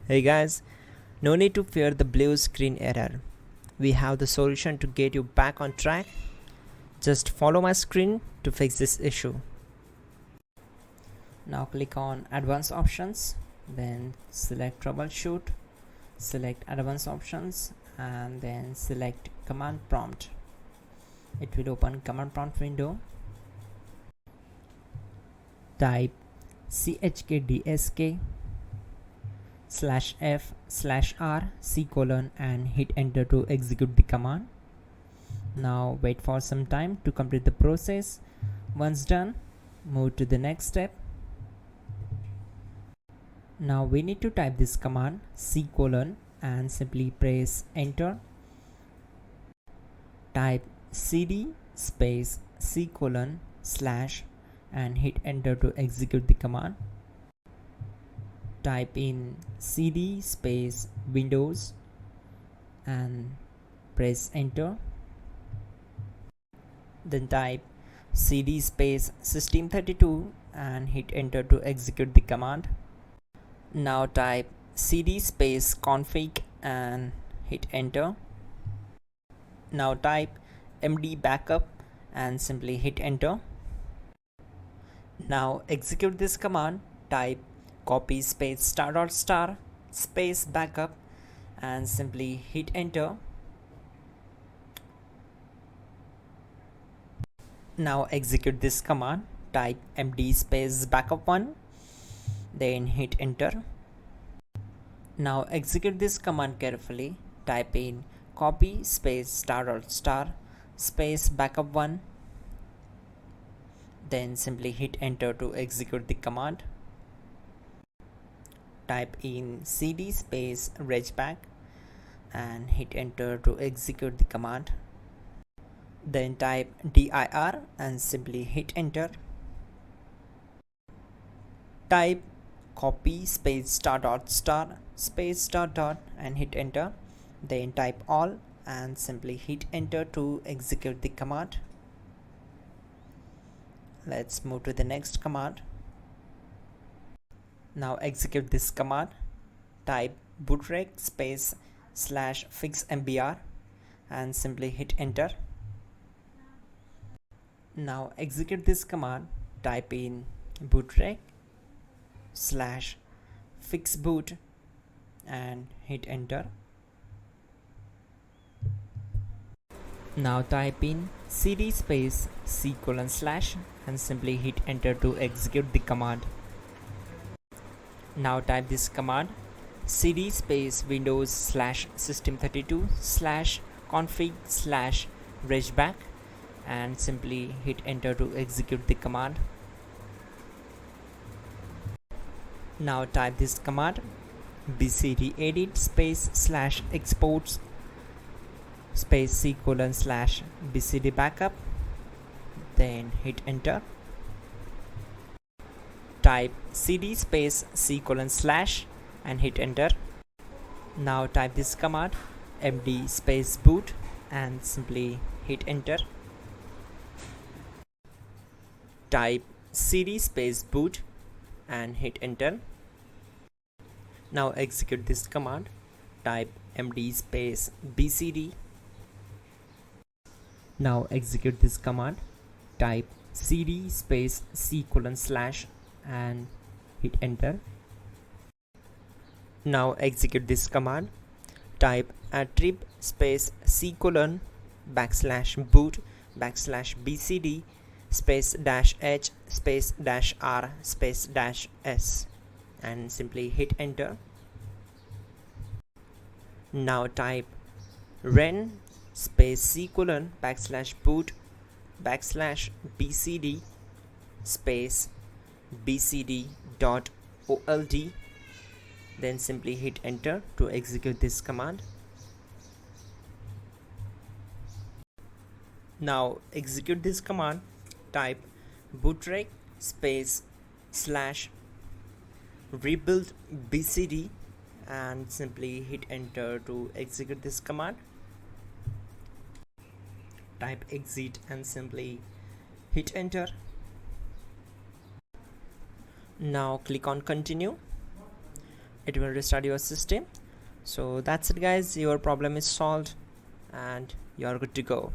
Hey guys, no need to fear the blue screen error. We have the solution to get you back on track. Just follow my screen to fix this issue. Now click on Advanced Options, then select Troubleshoot, select Advanced Options, and then select Command Prompt. It will open Command Prompt window. Type chkdsk /f/r and hit enter to execute the command. Now wait for some time to complete the process. Once done, move to the next step. Now we need to type this command and simply press enter. Type cd space / and hit enter to execute the command. Type in cd space Windows and press enter. Then type cd space System32 and hit enter to execute the command. Now type cd space config and hit enter. Now type md backup and simply hit enter. Now execute this command. Type copy space ** space backup and simply hit enter. Now execute this command. Type md space backup1, then hit enter. Now execute this command carefully. Type in copy space * space backup1, then simply hit enter to execute the command. Type in cd space regback and hit enter to execute the command. Then type dir and simply hit enter. Type copy space * space .. and hit enter. Then type all and simply hit enter to execute the command. Let's move to the next command. Now execute this command. Type bootrec space /fixmbr and simply hit enter. Now execute this command. Type in bootrec /fixboot and hit enter. Now type in cd space c:/ and simply hit enter to execute the command. Now type this command cd space Windows /System32 /config /regback and simply hit enter to execute the command. Now type this command bcd edit space /exports space c:/ bcd backup, then hit enter. Type cd space c:/ and hit enter. Now type this command md space boot and simply hit enter. Type cd space boot and hit enter. Now execute this command. Type md space bcd. Now execute this command. Type cd space c:/ and hit enter. Now execute this command. Type attrib space c:/ /boot /bcd space -h space -r space -s and simply hit enter. Now type ren space c:/ /boot /bcd space bcd.old, then simply hit enter to execute this command. Now execute this command. Type bootrec space /rebuild bcd and simply hit enter to execute this command. Type exit and simply hit enter. Now click on continue. it will restart your system. So that's it guys, your problem is solved and you are good to go.